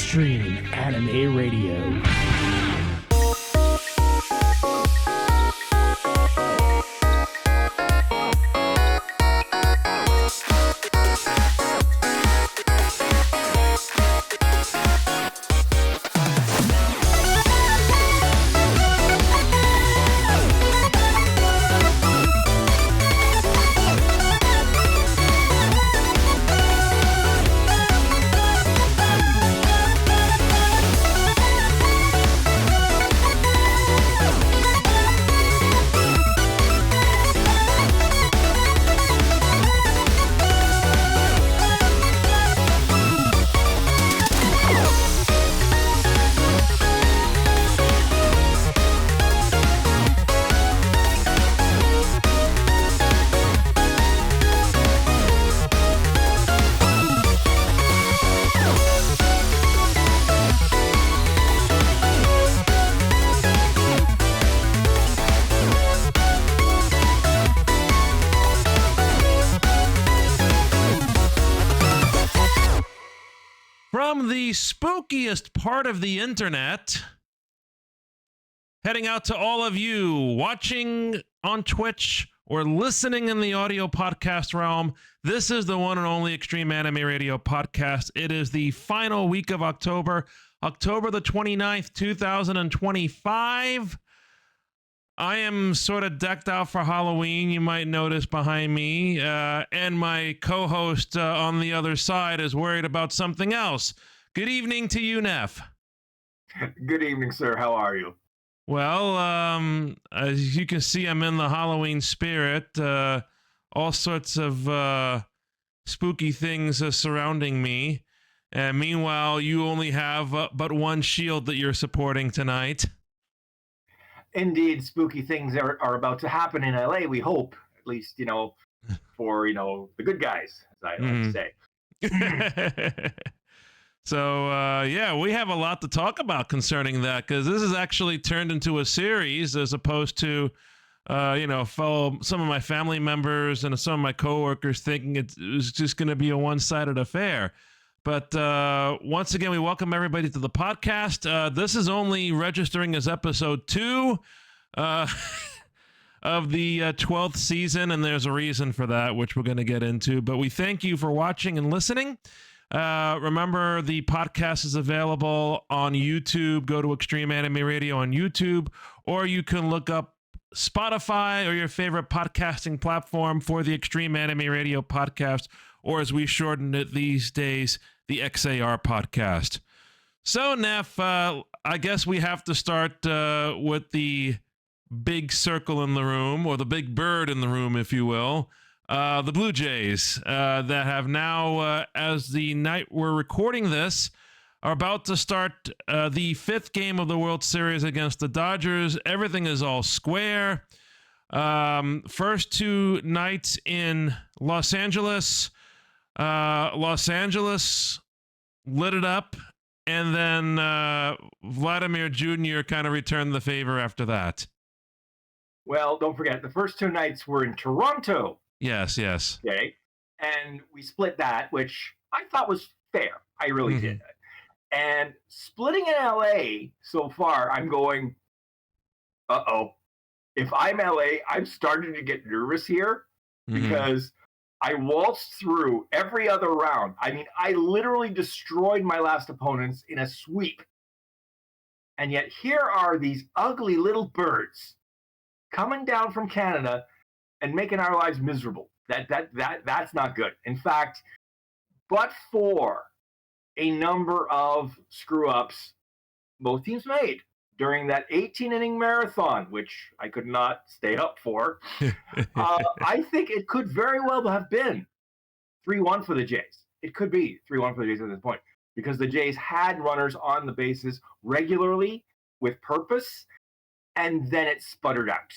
Extreme Anime Radio. From the spookiest part of the internet, heading out to all of you watching on Twitch or listening in the audio podcast realm, this is the one and only Extreme Anime Radio podcast. It is the final week of October, October the 29th, 2025. I am sort of decked out for Halloween, you might notice behind me, and my co-host on the other side is worried about something else. Good evening to you, Neff. Good evening, sir. How are you? Well, as you can see, I'm in the Halloween spirit. All sorts of spooky things surrounding me. And meanwhile, you only have but one shield that you're supporting tonight. Indeed, spooky things are about to happen in LA, we hope. At least, for, the good guys, as I like to say. So, yeah, we have a lot to talk about concerning that, because this has actually turned into a series as opposed to, some of my family members and some of my coworkers thinking it was just going to be a one-sided affair. But once again, we welcome everybody to the podcast. This is only registering as episode 2 of the 12th season, and there's a reason for that, which we're going to get into. But we thank you for watching and listening. Remember, the podcast is available on YouTube. Go to Extreme Anime Radio on YouTube, or you can look up Spotify or your favorite podcasting platform for the Extreme Anime Radio podcast, or as we shorten it these days, the XAR podcast. So, Neff, I guess we have to start with the big circle in the room, or the big bird in the room, if you will. The Blue Jays that have now, as the night we're recording this, are about to start the 5th game of the World Series against the Dodgers. Everything is all square. First 2 nights in Los Angeles. Los Angeles lit it up, and then Vladimir Jr. kind of returned the favor after that. Well, don't forget, the first 2 nights were in Toronto. Yes. Okay. And we split that, which I thought was fair. I really did. And splitting in LA so far, I'm going, uh-oh. If I'm LA, I'm starting to get nervous here because I waltzed through every other round. I mean, I literally destroyed my last opponents in a sweep. And yet here are these ugly little birds coming down from Canada and making our lives miserable. That's not good. In fact, but for a number of screw-ups both teams made during that 18-inning marathon, which I could not stay up for, I think it could very well have been 3-1 for the Jays. It could be 3-1 for the Jays at this point, because the Jays had runners on the bases regularly with purpose, and then it sputtered out.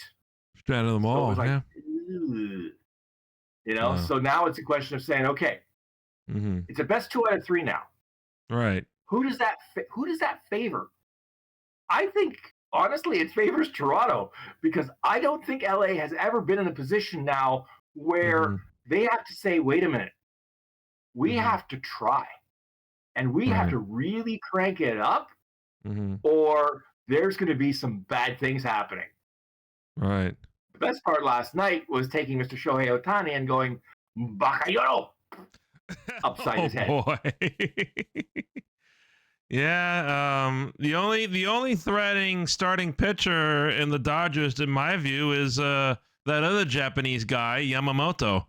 Straight out of them all, so it was like, yeah. So now it's a question of saying, okay, it's a best 2 out of 3 now. Right. Who does that favor? I think, honestly, it favors Toronto, because I don't think LA has ever been in a position now where they have to say, wait a minute, we have to try. and we have Right. to really crank it up, Mm-hmm. or there's going to be some bad things happening. Right. The best part last night was taking Mr. Shohei Ohtani and going, Bakayoro, upside his head. Boy. Yeah. The only threatening starting pitcher in the Dodgers, in my view, is that other Japanese guy, Yamamoto.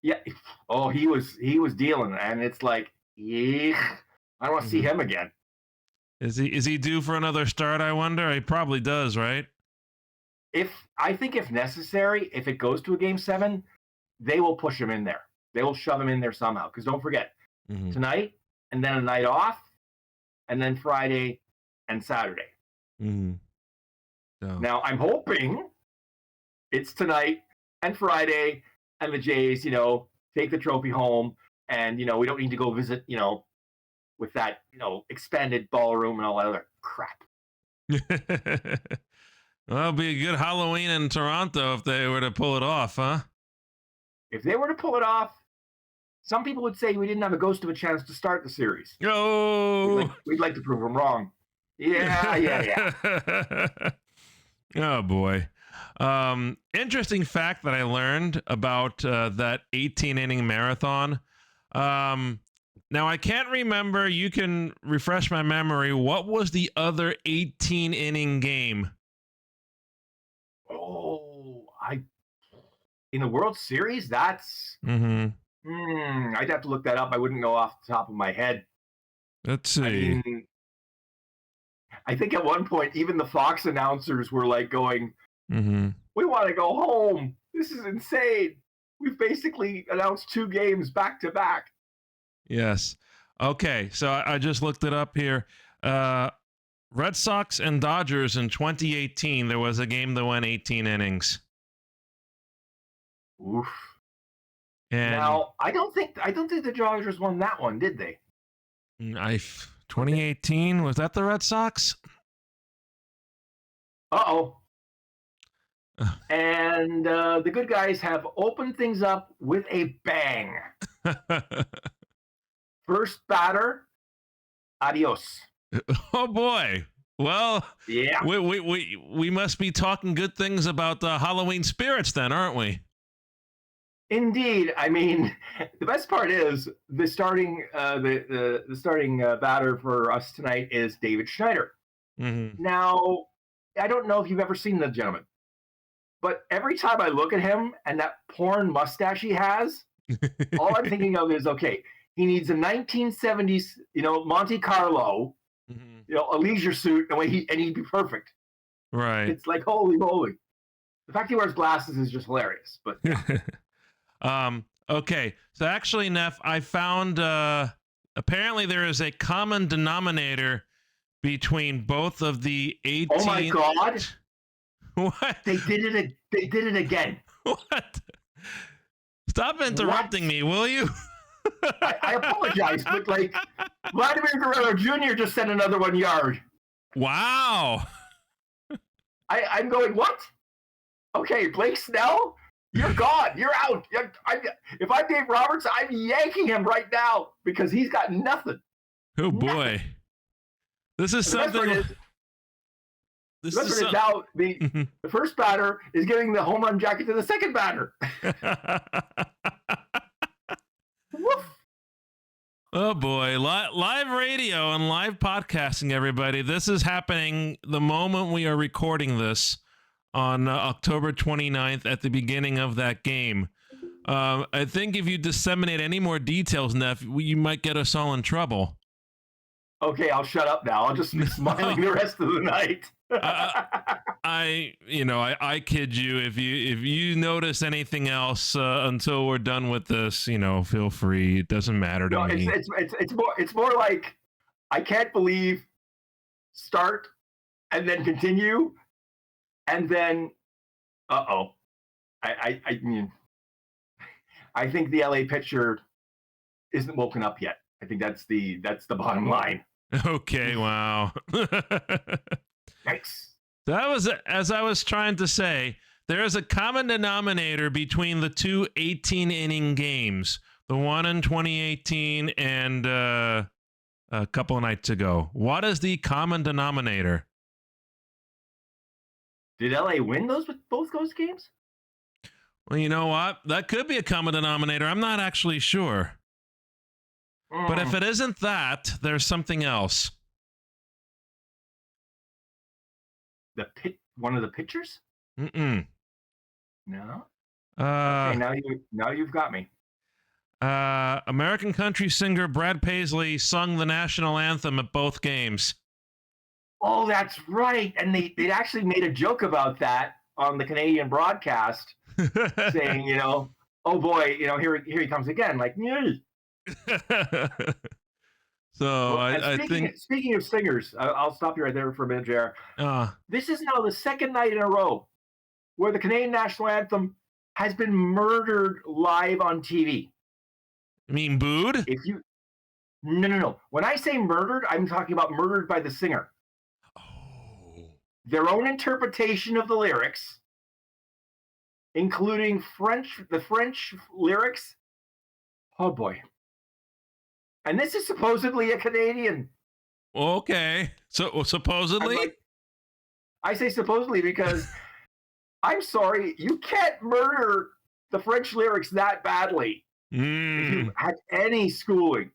Yeah. Oh, he was dealing, and it's like, yeah, I don't want to see him again. Is he due for another start, I wonder? He probably does, right? I think if necessary, if it goes to a game 7, they will push him in there. They will shove him in there somehow. Because don't forget, tonight, and then a night off, and then Friday and Saturday. So. Now, I'm hoping it's tonight and Friday, and the Jays, take the trophy home, and, we don't need to go visit, with that, expanded ballroom and all that other crap. Well, it'll be a good Halloween in Toronto if they were to pull it off, huh? If they were to pull it off, some people would say we didn't have a ghost of a chance to start the series. Oh, we'd like to prove them wrong. Yeah. Oh boy. Interesting fact that I learned about that 18-inning marathon. Now I can't remember. You can refresh my memory. What was the other 18-inning game? Oh, in the World Series, that's I'd have to look that up. I wouldn't know off the top of my head. Let's see. I think at one point, even the Fox announcers were like going, we want to go home. This is insane. We've basically announced 2 games back to back. Yes. Okay, so I just looked it up here. Red Sox and Dodgers in 2018, there was a game that went 18 innings. Oof. And now, I don't think the Dodgers won that one, did they? 2018, was that the Red Sox? Uh-oh. And the good guys have opened things up with a bang. First batter, adios. Oh boy. Well, yeah. We must be talking good things about the Halloween spirits then, aren't we? Indeed. I mean, the best part is the starting batter for us tonight is David Schneider. Now, I don't know if you've ever seen the gentleman, but every time I look at him and that porn mustache he has, all I'm thinking of is, okay, he needs a 1970s, Monte Carlo, a leisure suit, and he'd be perfect. Right. It's like, holy moly. The fact he wears glasses is just hilarious. But yeah. Okay. So actually, Neff, I found apparently there is a common denominator between both of the 18. Oh my God. What? They did it again. What? Stop interrupting me, will you? I apologize, but like Vladimir Guerrero Jr. just sent another 1 yard. Wow. I'm going, what? Okay, Blake Snell, you're gone. You're out. If I'm Dave Roberts, I'm yanking him right now because he's got nothing. Oh boy. This is something. The best part is now the first batter is giving the home run jacket to the second batter. Woof. Oh boy, live radio and live podcasting, everybody. This is happening the moment we are recording this on October 29th at the beginning of that game. I think if you disseminate any more details, Neff, you might get us all in trouble. Okay, I'll shut up now. I'll just be smiling the rest of the night. I kid you. If you notice anything else until we're done with this, feel free. It doesn't matter to me. It's more like I can't believe start and then continue and then I mean I think the LA pitcher isn't woken up yet. I think that's the bottom line. Okay, wow. Thanks. That was, as I was trying to say, there is a common denominator between the two 18-inning games. the one in 2018 and a couple of nights ago. What is the common denominator? Did LA win both those games? Well, you know what? That could be a common denominator. I'm not actually sure. But if it isn't that, there's something else. One of the pitchers? Mm-mm. No. Okay, now you've got me. American country singer Brad Paisley sung the national anthem at both games. Oh, that's right. And they actually made a joke about that on the Canadian broadcast, saying, oh boy, here he comes again. Like, So I think. Speaking of singers, I'll stop you right there for a minute, JR. This is now the second night in a row where the Canadian national anthem has been murdered live on TV. You mean booed? No. When I say murdered, I'm talking about murdered by the singer. Oh. Their own interpretation of the lyrics, including the French lyrics. Oh boy. And this is supposedly a Canadian. Okay. So supposedly? I say supposedly because I'm sorry, you can't murder the French lyrics that badly if you had any schooling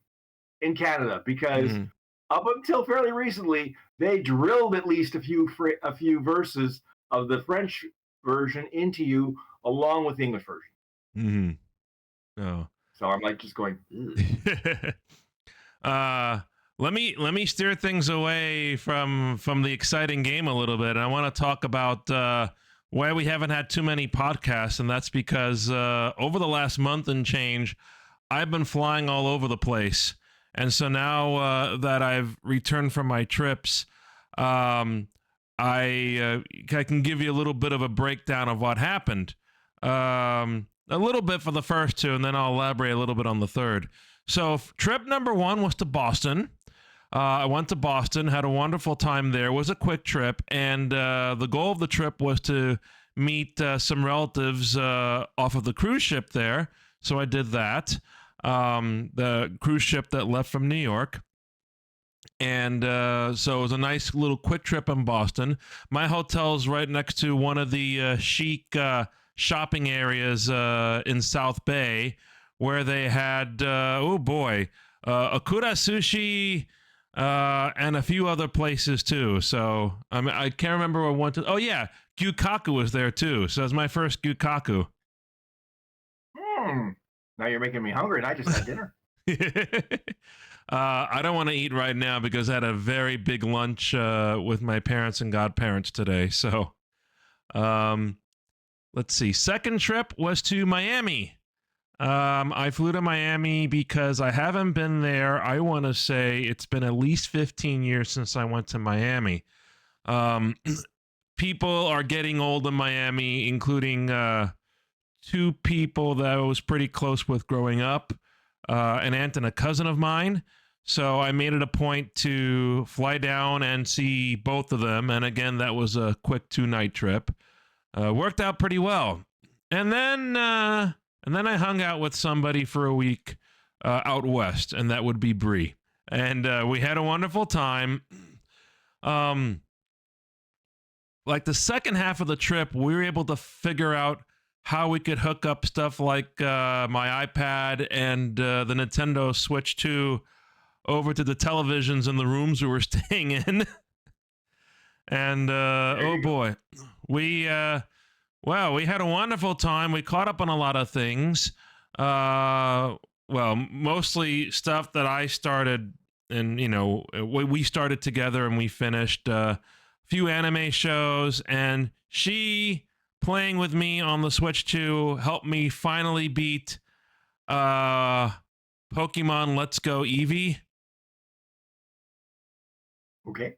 in Canada, because up until fairly recently, they drilled at least a few verses of the French version into you along with the English version. Oh. So I'm like just going. Let me steer things away from the exciting game a little bit. I want to talk about why we haven't had too many podcasts, and that's because over the last month and change, I've been flying all over the place. And so now that I've returned from my trips, I can give you a little bit of a breakdown of what happened. A little bit for the first two, and then I'll elaborate a little bit on the third. So trip number one was to Boston. I went to Boston, had a wonderful time there. It was a quick trip, and the goal of the trip was to meet some relatives off of the cruise ship there. So I did that. The cruise ship that left from New York. And so it was a nice little quick trip in Boston. My hotel's right next to one of the chic shopping areas in South Bay, where they had, Akura Sushi, and a few other places too. So I can't remember where I went to. Oh yeah, Cuckoos was there too. So it was my first Cuckoos. Now you're making me hungry, and I just had dinner. I don't want to eat right now because I had a very big lunch with my parents and godparents today. So let's see. Second trip was to Miami. I flew to Miami because I haven't been there. I want to say it's been at least 15 years since I went to Miami. People are getting old in Miami, including two people that I was pretty close with growing up, an aunt and a cousin of mine. So I made it a point to fly down and see both of them. And again, that was a quick 2-night trip. Worked out pretty well. And then I hung out with somebody for a week out west, and that would be Bree. And we had a wonderful time. Like the second half of the trip, we were able to figure out how we could hook up stuff like my iPad and the Nintendo Switch 2 over to the televisions in the rooms we were staying in. And oh boy, we had a wonderful time. We caught up on a lot of things. Mostly stuff that I started, and we started together and we finished. A few anime shows, and she playing with me on the Switch 2 helped me finally beat Pokemon Let's Go Eevee. Okay.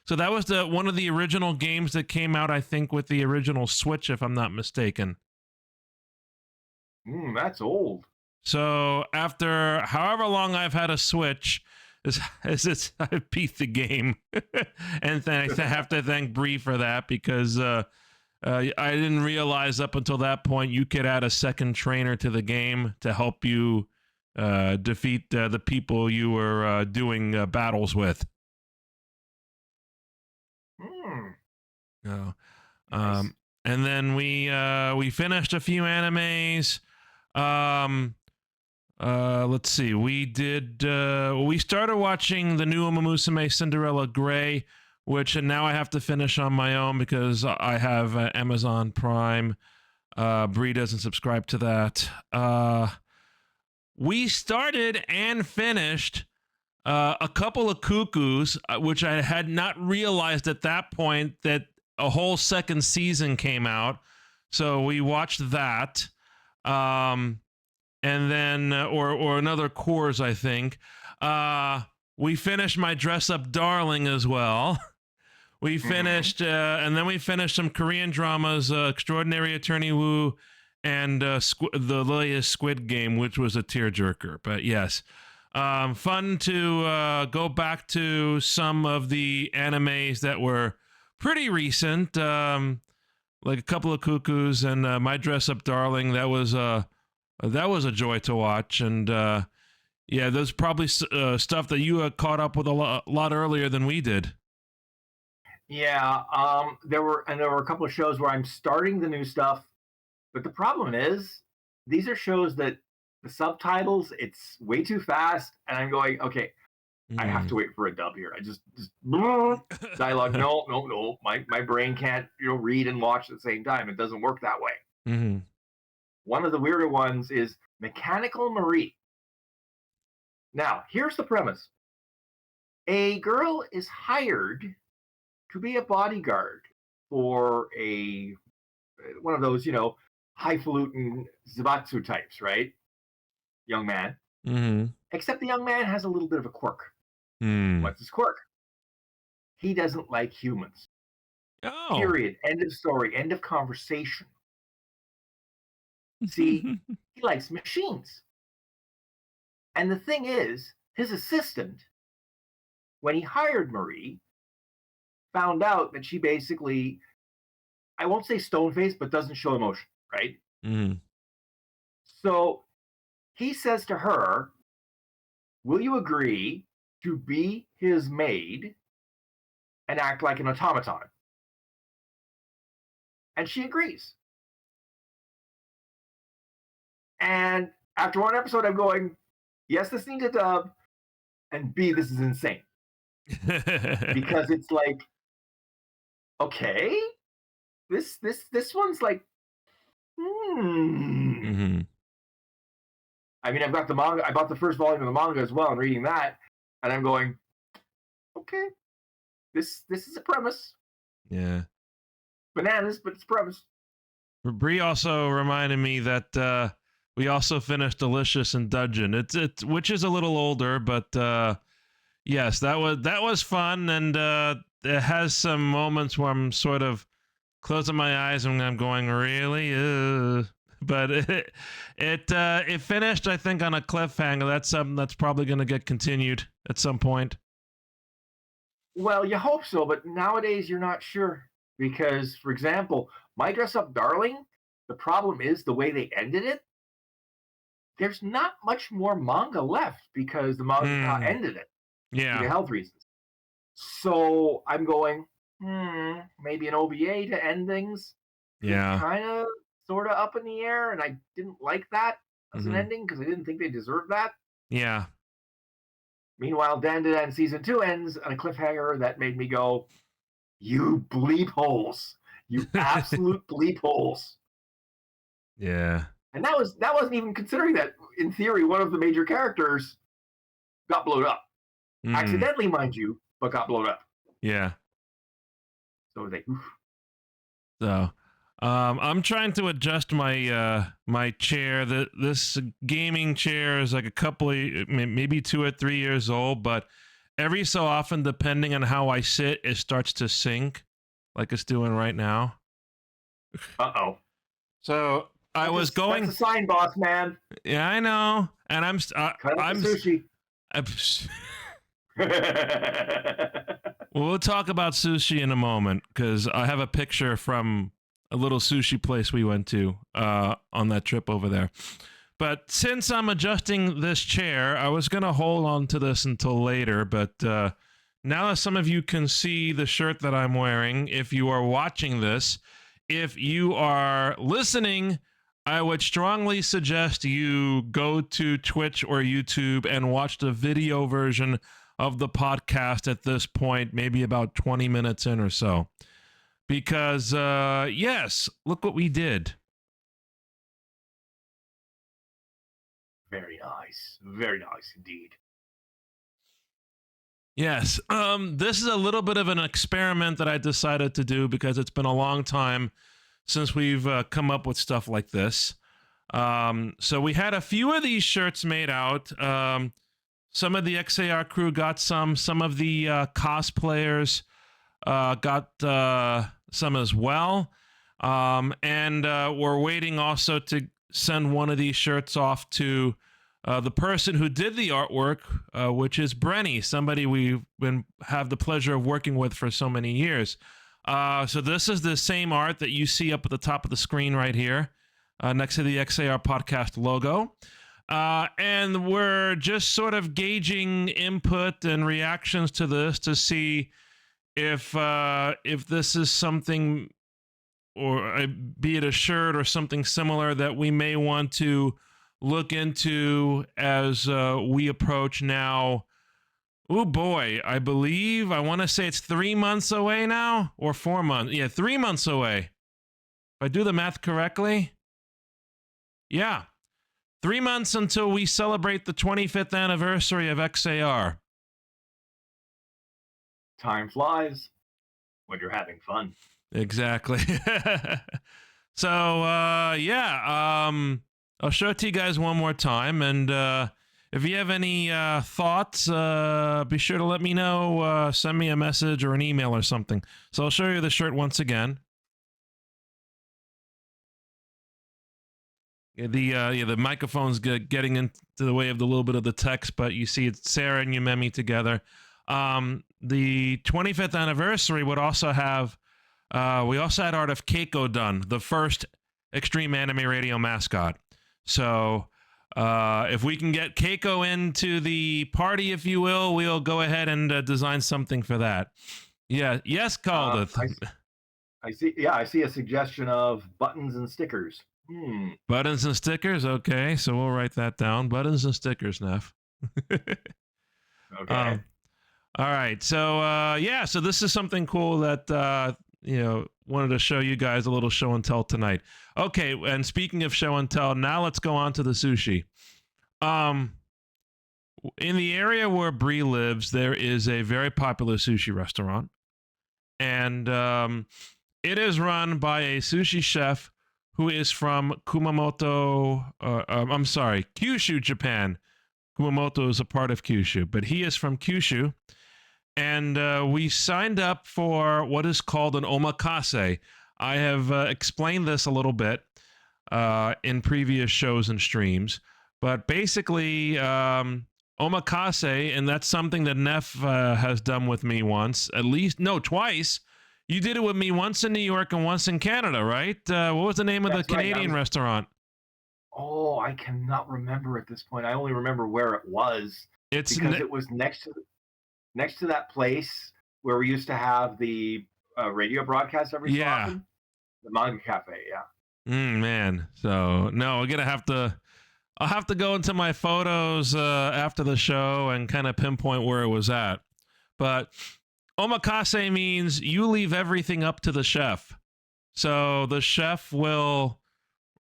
So that was one of the original games that came out, I think, with the original Switch, if I'm not mistaken. That's old. So after however long I've had a Switch, I beat the game. And then I have to thank Bree for that, because I didn't realize up until that point you could add a second trainer to the game to help you defeat the people you were doing battles with. Oh. Nice. And then we finished a few animes. Let's see. We started watching the new Musume Cinderella Grey, which now I have to finish on my own because I have Amazon Prime. Bree doesn't subscribe to that. We started and finished a couple of Cuckoos, which I had not realized at that point that a whole second season came out. So we watched that. And then, or another Cours, I think. We finished My Dress Up Darling as well. We finished, and then we finished some Korean dramas, Extraordinary Attorney Woo, and the latest Squid Game, which was a tearjerker. But yes, fun to go back to some of the animes that were pretty recent, like a couple of Cuckoos and My Dress Up Darling. That was a joy to watch, and yeah, there's probably stuff that you caught up with a lot earlier than we did. Yeah, there were a couple of shows where I'm starting the new stuff, but the problem is these are shows that the subtitles, it's way too fast, and I'm going, okay, I have to wait for a dub here. I just dialogue. No. My brain can't read and watch at the same time. It doesn't work that way. Mm-hmm. One of the weirder ones is Mechanical Marie. Now, here's the premise. A girl is hired to be a bodyguard for one of those, highfalutin Zabatsu types, right? Young man. Mm-hmm. Except the young man has a little bit of a quirk. What's his quirk? He doesn't like humans. Oh. Period. End of story. End of conversation. See, he likes machines. And the thing is, his assistant, when he hired Marie, found out that she basically, I won't say stone-faced, but doesn't show emotion, right? Mm-hmm. So he says to her, will you agree to be his maid and act like an automaton? And she agrees. And after one episode, I'm going, yes, this needs a dub, and B, this is insane. Because it's like, okay, this one's like, Mm-hmm. I mean, I've got the manga. I bought the first volume of the manga as well. I'm reading that, and I'm going, okay, this is a premise. Yeah. Bananas, but it's a premise. Bree also reminded me that we also finished Delicious in Dungeon. It's which is a little older, but yes, that was fun, and it has some moments where I'm sort of closing my eyes and I'm going, really? But it finished, I think, on a cliffhanger. That's something that's probably going to get continued at some point. Well, you hope so, but nowadays you're not sure. Because, for example, My Dress Up Darling, the problem is the way they ended it. There's not much more manga left because the manga ended it. Yeah. For health reasons. So I'm going, maybe an OVA to end things. Yeah. Kind of, sort of up in the air, and I didn't like that as an ending because I didn't think they deserved that. Yeah. Meanwhile, Dan Season 2 ends on a cliffhanger that made me go, you bleep holes. You absolute bleep holes. Yeah. And that wasn't even considering that, in theory, one of the major characters got blown up. Accidentally, mind you, but got blown up. Yeah. So they, oof. So I'm trying to adjust my my chair. This gaming chair is like a couple of, maybe 2 or 3 years old, but every so often, depending on how I sit, it starts to sink, like it's doing right now. Uh-oh. So I was going. That's a sign, boss man. Yeah, I know, and I'm sushi. We'll talk about sushi in a moment because I have a picture from a little sushi place we went to on that trip over there. But since I'm adjusting this chair, I was going to hold on to this until later. But now that some of you can see the shirt that I'm wearing, if you are watching this, if you are listening, I would strongly suggest you go to Twitch or YouTube and watch the video version of the podcast at this point, maybe about 20 minutes in or so. Because, yes, look what we did. Very nice. Very nice indeed. Yes. This is a little bit of an experiment that I decided to do because it's been a long time since we've come up with stuff like this. So we had a few of these shirts made out. Some of the XAR crew got some of the cosplayers got some as well. And we're waiting also to send one of these shirts off to the person who did the artwork, which is Brenny, somebody we've have the pleasure of working with for so many years. So this is the same art that you see up at the top of the screen right here, next to the XAR podcast logo. And we're just sort of gauging input and reactions to this to see if this is something, or be it a shirt or something similar that we may want to look into as we approach now. Oh boy, I want to say it's 3 months away now, or 4 months. Yeah, 3 months away. If I do the math correctly. Yeah. 3 months until we celebrate the 25th anniversary of XAR. Time flies when you're having fun. Exactly. So, yeah, I'll show it to you guys one more time. And if you have any thoughts, be sure to let me know. Send me a message or an email or something. So I'll show you the shirt once again. The microphone's getting into the way of the little bit of the text, but you see it's Sarah and Yumemi together. The 25th anniversary would also have, we also had art of Keiko done, the first Extreme Anime Radio mascot. So if we can get Keiko into the party, if you will, we'll go ahead and design something for that. Yeah. Yes, Caldeth. I see. Yeah, I see a suggestion of buttons and stickers. Buttons and stickers. Okay, so we'll write that down. Buttons and stickers, Neff. Okay. All right. So yeah. So this is something cool that wanted to show you guys a little show and tell tonight. Okay. And speaking of show and tell, now let's go on to the sushi. In the area where Bree lives, there is a very popular sushi restaurant, and it is run by a sushi chef who is from Kyushu, Japan. Kumamoto is a part of Kyushu, but he is from Kyushu. And we signed up for what is called an omakase. I have explained this a little bit in previous shows and streams. But basically, omakase, and that's something that Neff has done with me once, twice. You did it with me once in New York and once in Canada, right? What was the name of the Canadian restaurant? Oh, I cannot remember at this point. I only remember where it was. Because it was next to that place where we used to have the radio broadcast every so often. The Manga Cafe, yeah. Man. So, no, I'll have to go into my photos after the show and kind of pinpoint where it was at. But omakase means you leave everything up to the chef. So the chef will,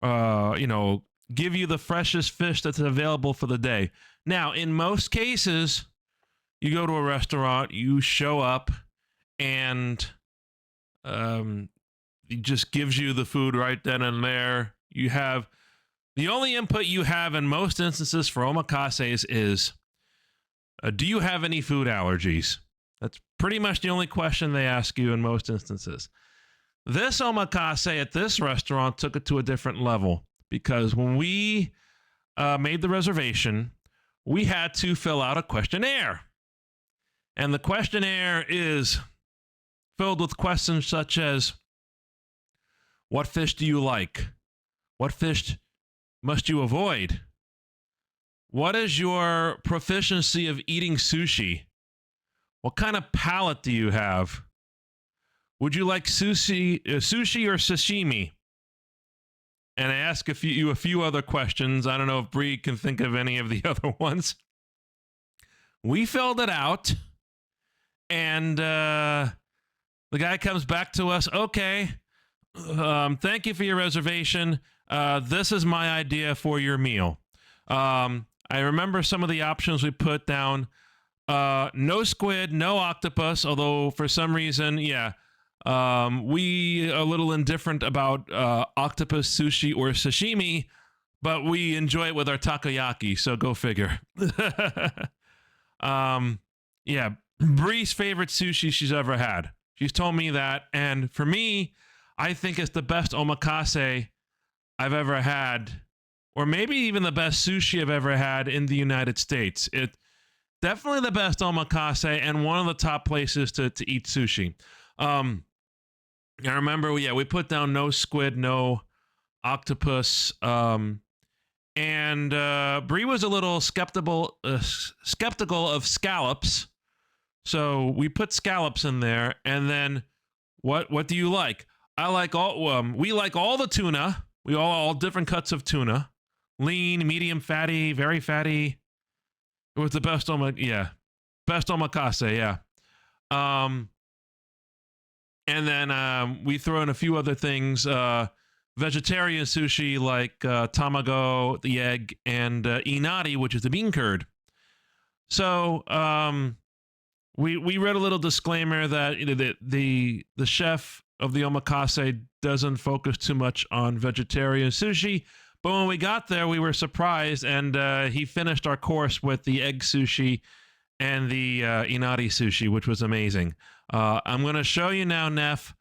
give you the freshest fish that's available for the day. Now, in most cases, you go to a restaurant, you show up, and it just gives you the food right then and there. You have the only input you have in most instances for omakases is, do you have any food allergies? That's pretty much the only question they ask you in most instances. This omakase at this restaurant took it to a different level because when we made the reservation, we had to fill out a questionnaire. And the questionnaire is filled with questions such as, What fish do you like? What fish must you avoid? What is your proficiency of eating sushi? What kind of palate do you have? Would you like sushi or sashimi? And I ask a few other questions. I don't know if Bree can think of any of the other ones. We filled it out, and the guy comes back to us. Okay, thank you for your reservation. This is my idea for your meal. I remember some of the options we put down. No squid, no octopus, although for some reason, we are a little indifferent about octopus, sushi, or sashimi, but we enjoy it with our takoyaki, so go figure. Bree's favorite sushi she's ever had. She's told me that, and for me, I think it's the best omakase I've ever had, or maybe even the best sushi I've ever had in the United States. It definitely the best omakase and one of the top places to eat sushi. I remember, we put down no squid, no octopus, and Bree was a little skeptical of scallops, so we put scallops in there. And then, what do you like? I like all. We like all the tuna. We all different cuts of tuna, lean, medium, fatty, very fatty. It was the best best omakase, yeah. And then we throw in a few other things, vegetarian sushi like tamago, the egg, and inari, which is the bean curd. So we read a little disclaimer that the chef of the omakase doesn't focus too much on vegetarian sushi. But when we got there, we were surprised, and he finished our course with the egg sushi and the inari sushi, which was amazing. I'm going to show you now, Neff,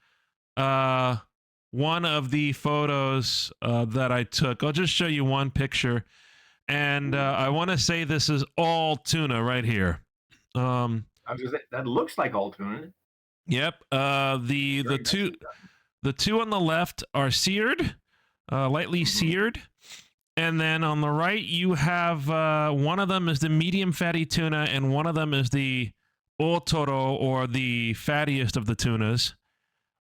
one of the photos that I took. I'll just show you one picture, and I want to say this is all tuna right here. That looks like all tuna. Yep. The two on the left are seared, lightly seared. And then on the right, you have one of them is the medium fatty tuna, and one of them is the otoro, or the fattiest of the tunas.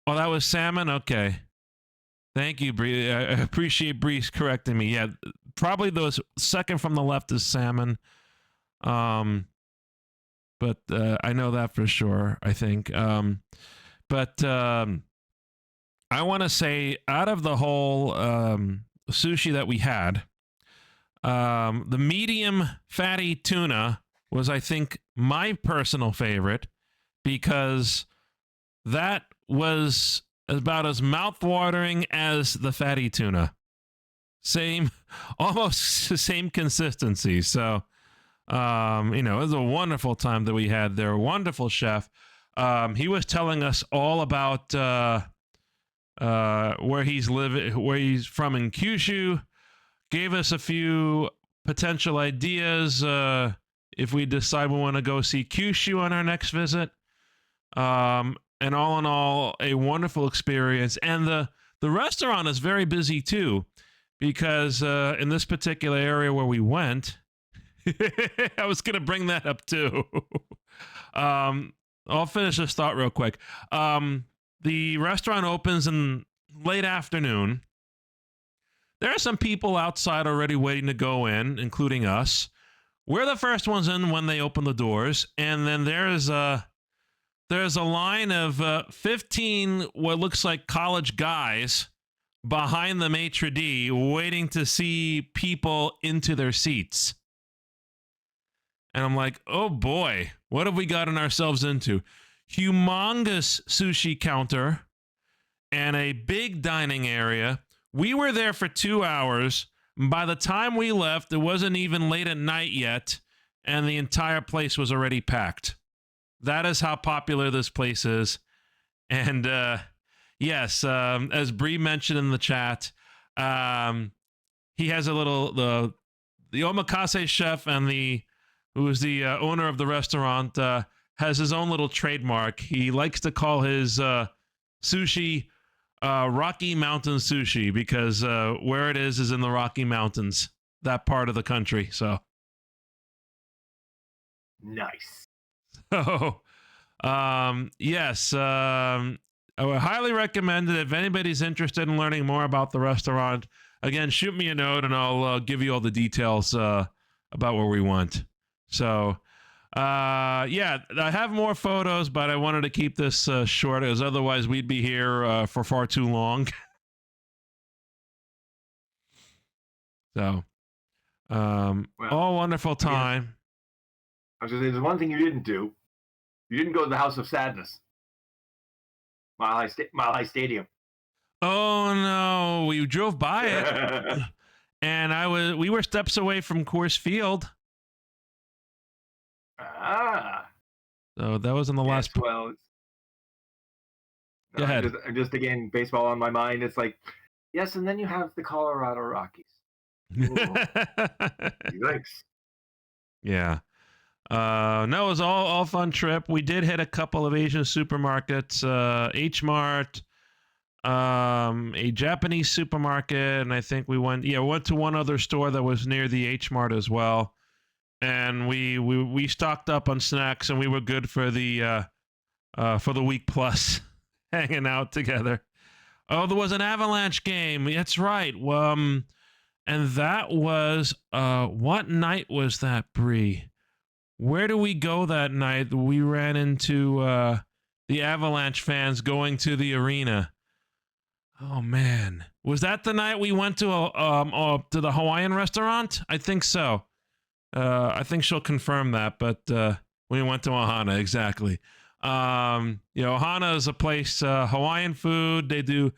Oh, that was salmon? Okay. Thank you, Bree. I appreciate Bree correcting me. Yeah, probably those second from the left is salmon. But I know that for sure, I think. But I want to say, out of the whole sushi that we had, the medium fatty tuna was, I think, my personal favorite, because that was about as mouth-watering as the fatty tuna. Almost the same consistency. So, it was a wonderful time that we had there. Wonderful chef. He was telling us all about where he's from in Kyushu. Gave us a few potential ideas if we decide we want to go see Kyushu on our next visit. And all in all, a wonderful experience. And the restaurant is very busy too, because in this particular area where we went, I was going to bring that up too. I'll finish this thought real quick. The restaurant opens in late afternoon. There are some people outside already waiting to go in, including us. We're the first ones in when they open the doors, and then there's a line of 15 what looks like college guys behind the maitre d' waiting to see people into their seats. And I'm like, oh boy, what have we gotten ourselves into? Humongous sushi counter and a big dining area. We were there for 2 hours. By the time we left, it wasn't even late at night yet, and the entire place was already packed. That is how popular this place is. And yes, as Bree mentioned in the chat, he has a little, the omakase chef and who is the owner of the restaurant, has his own little trademark. He likes to call his sushi Rocky Mountain Sushi, because where it is in the Rocky Mountains, that part of the country. So, Nice. so yes, I would highly recommend it if anybody's interested in learning more about the restaurant. Again, shoot me a note and I'll give you all the details about where we went. So, yeah, I have more photos, but I wanted to keep this short, as otherwise we'd be here for far too long. So, all wonderful time. I was going to say, there's one thing you didn't do. You didn't go to the House of Sadness. Mile High Stadium. Oh no, we drove by it, and we were steps away from Coors Field. So that was in the last. Well, go ahead. Just again, baseball on my mind. It's like, yes, and then you have the Colorado Rockies. Thanks. Yeah. No, it was all fun trip. We did hit a couple of Asian supermarkets, H Mart, a Japanese supermarket, and I think we went to one other store that was near the H Mart as well. And we stocked up on snacks, and we were good for the week plus, hanging out together. Oh, there was an Avalanche game. That's right. And that was what night was that, Bree? Where do we go that night? We ran into the Avalanche fans going to the arena. Oh man, was that the night we went to the Hawaiian restaurant? I think so. I think she'll confirm that, but we went to Ohana, exactly. Ohana is a place, Hawaiian food. They do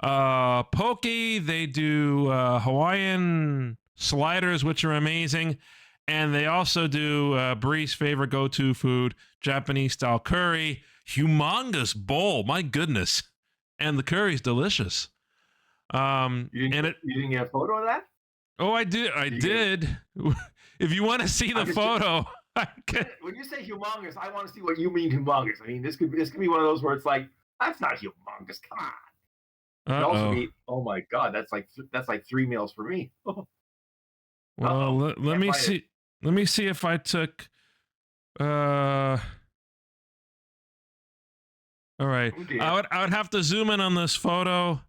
poke, they do Hawaiian sliders, which are amazing. And they also do Bree's favorite go-to food, Japanese-style curry. Humongous bowl, my goodness. And the curry's delicious. You didn't get a photo of that? Oh, I did. If you want to see the photo, when you say humongous, I want to see what you mean humongous. I mean, this could be one of those where it's like, that's not humongous. Come on. Also be, oh my God, that's like 3 meals for me. Well, let me see. Let me see if I took. All right. Okay. I would have to zoom in on this photo.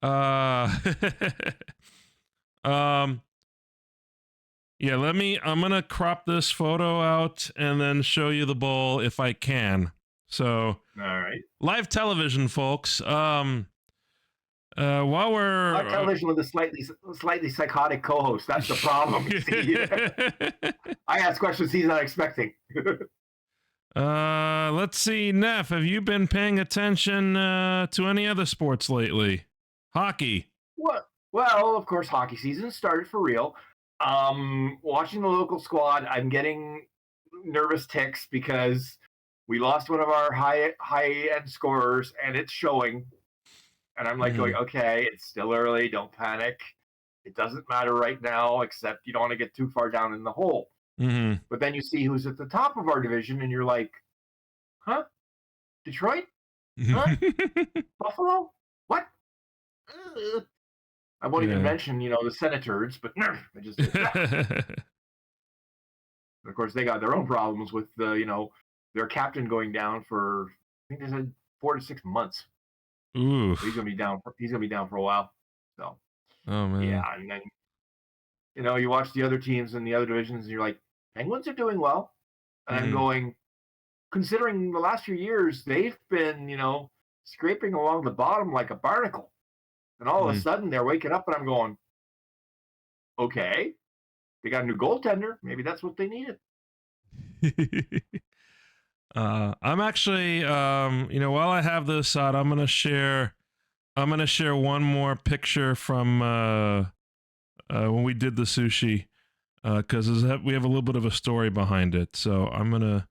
Yeah, I'm gonna crop this photo out and then show you the bowl if I can. So, all right, live television, folks. While we're live television with a slightly psychotic co-host, that's the problem. I ask questions he's not expecting. Let's see, Neff, have you been paying attention to any other sports lately? Hockey. What? Well, of course, hockey season started for real. Watching the local squad, I'm getting nervous ticks because we lost one of our high-end scorers, and it's showing. And I'm like going, okay, it's still early. Don't panic. It doesn't matter right now, except you don't want to get too far down in the hole. Mm-hmm. But then you see who's at the top of our division, and you're like, huh? Detroit? Huh? Buffalo? What? I won't even mention, the Senators, but I just did that. Of course, they got their own problems with their captain going down for, I think they said 4 to 6 months. Ooh. So he's gonna be down. He's gonna be down for a while. So. Oh man. Yeah, and then you watch the other teams in the other divisions, and you're like, Penguins are doing well, and I'm going, considering the last few years, they've been scraping along the bottom like a barnacle, and all of a sudden they're waking up, and I'm going, okay, they got a new goaltender. Maybe that's what they needed. I'm actually, while I have this out, I'm gonna share one more picture from when we did the sushi, because we have a little bit of a story behind it. So I'm gonna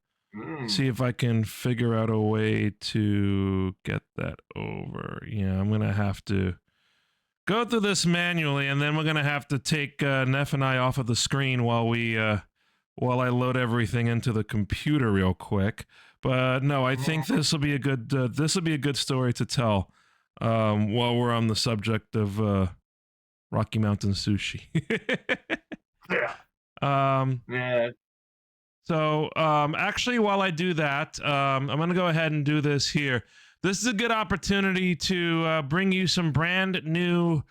see if I can figure out a way to get that over. Yeah, I'm gonna have to go through this manually, and then we're gonna have to take Neff and I off of the screen while I load everything into the computer real quick. But no, I think this will be a good story to tell. while we're on the subject of Rocky Mountain sushi. Yeah. Yeah. So actually, while I do that, I'm going to go ahead and do this here. This is a good opportunity to bring you some brand new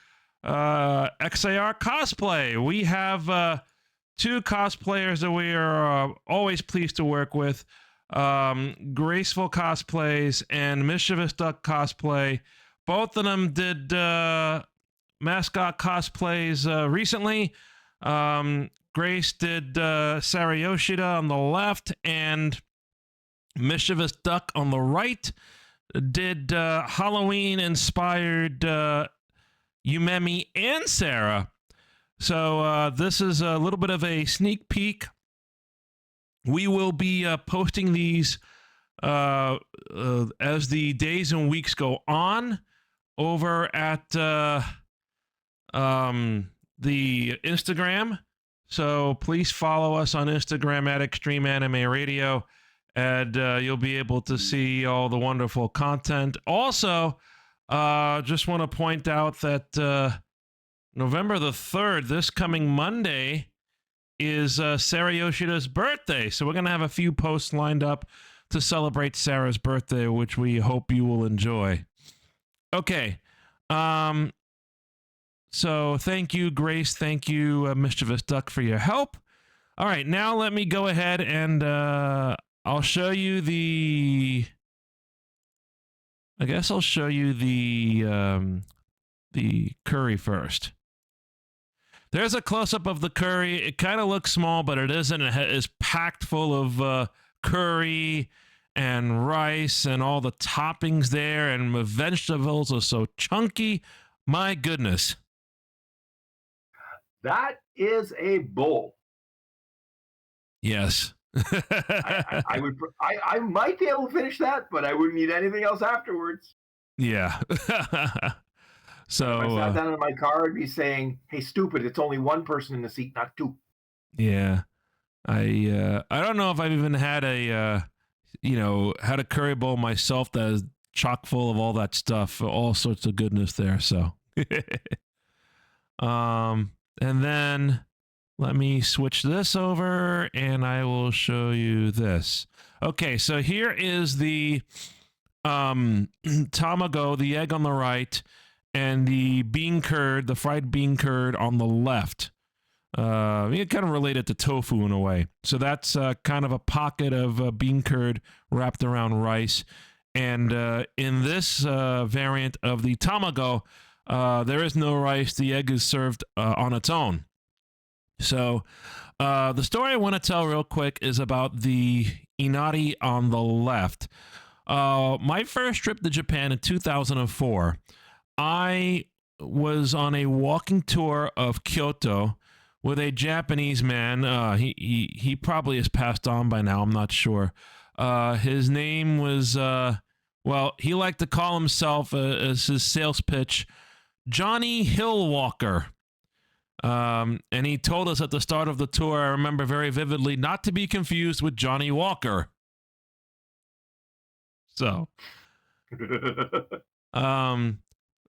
XAR cosplay. We have two cosplayers that we are always pleased to work with. Graceful Cosplays and Mischievous Duck Cosplay. Both of them did mascot cosplays recently. Grace did Sarah Yoshida on the left, and Mischievous Duck on the right did Halloween-inspired Yumemi and Sarah. So this is a little bit of a sneak peek. We will be posting these as the days and weeks go on over at the Instagram. So please follow us on Instagram at Extreme Anime Radio, and you'll be able to see all the wonderful content. Also, just want to point out that November the 3rd, this coming Monday, is Sarah Yoshida's birthday. So we're going to have a few posts lined up to celebrate Sarah's birthday, which we hope you will enjoy. Okay. So thank you, Grace. Thank you, Mischievous Duck, for your help. All right, now let me go ahead and I'll show you the... I guess I'll show you the curry first. There's a close-up of the curry. It kind of looks small, but it isn't. It is packed full of curry and rice and all the toppings there, and the vegetables are so chunky. My goodness. That is a bowl. Yes. I might be able to finish that, but I wouldn't eat anything else afterwards. Yeah. So if I sat down in my car, I'd be saying, "Hey, stupid! It's only one person in the seat, not two." Yeah, I don't know if I've even had a had a curry bowl myself that is chock full of all that stuff, all sorts of goodness there. So, and then let me switch this over, and I will show you this. Okay, so here is the tamago, the egg on the right, and the bean curd, the fried bean curd on the left. It kind of related to tofu in a way. So that's kind of a pocket of bean curd wrapped around rice. And in this variant of the tamago, there is no rice. The egg is served on its own. So the story I want to tell real quick is about the inari on the left. My first trip to Japan in 2004, I was on a walking tour of Kyoto with a Japanese man. He probably has passed on by now. I'm not sure. His name was, he liked to call himself as his sales pitch, Johnny Hillwalker. And he told us at the start of the tour, I remember very vividly, not to be confused with Johnny Walker. So, so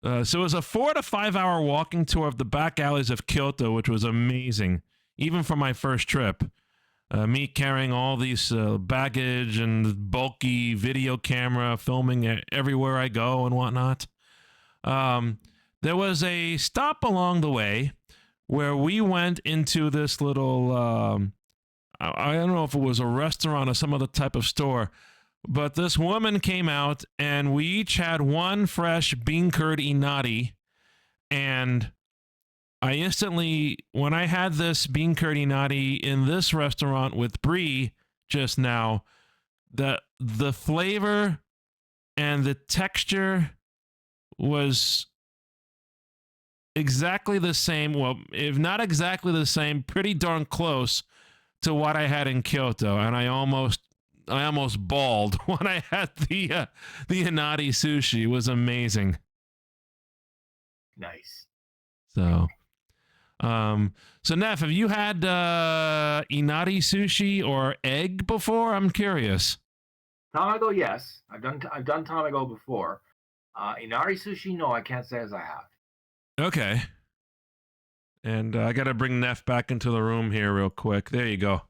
it was a 4 to 5 hour walking tour of the back alleys of Kyoto, which was amazing, even for my first trip. Me carrying all these baggage and bulky video camera, filming everywhere I go and whatnot. There was a stop along the way where we went into this little, I don't know if it was a restaurant or some other type of store, but this woman came out, and we each had one fresh bean curd inari. And I instantly, when I had this bean curd inari in this restaurant with Brie just now, the flavor and the texture was exactly the same. Well, if not exactly the same, pretty darn close to what I had in Kyoto. And I almost bawled when I had the inari sushi. It was amazing. Nice. So Neff, have you had inari sushi or egg before? I'm curious. Tamago, yes. I've done tamago before. Inari sushi, no, I can't say as I have. Okay. And I got to bring Neff back into the room here real quick. There you go.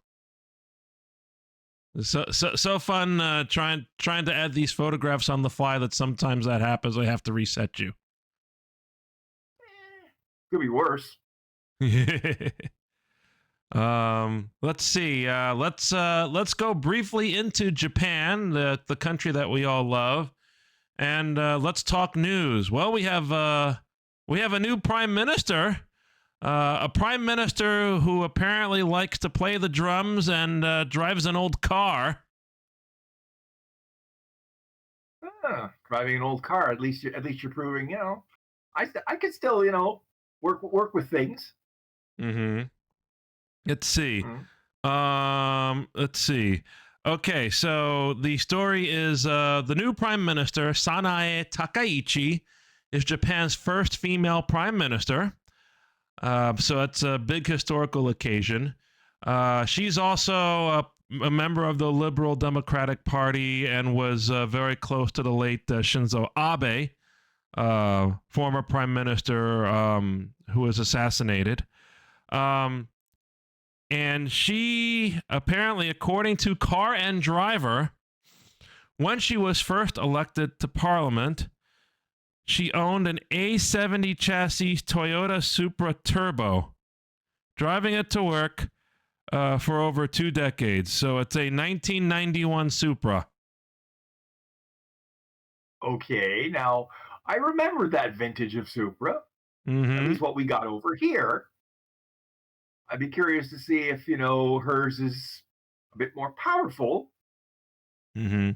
So fun trying to add these photographs on the fly that sometimes that happens. I have to reset you. Could be worse. Let's see. Let's go briefly into Japan, the country that we all love, and let's talk news. Well, we have a new prime minister, a prime minister who apparently likes to play the drums and drives an old car. Driving an old car, at least you're proving, I could still, work with things. Mm-hmm. Let's see. Mm-hmm. Let's see. Okay, so the story is the new prime minister, Sanae Takaichi, is Japan's first female prime minister. So it's a big historical occasion. She's also a member of the Liberal Democratic Party and was very close to the late Shinzo Abe, former prime minister who was assassinated. And she apparently, according to Car and Driver, when she was first elected to parliament, she owned an A70 chassis Toyota Supra Turbo, driving it to work for over 2 decades. So it's a 1991 Supra. Okay, now I remember that vintage of Supra. Mm-hmm. At least what we got over here. I'd be curious to see if, hers is a bit more powerful. Mm-hmm.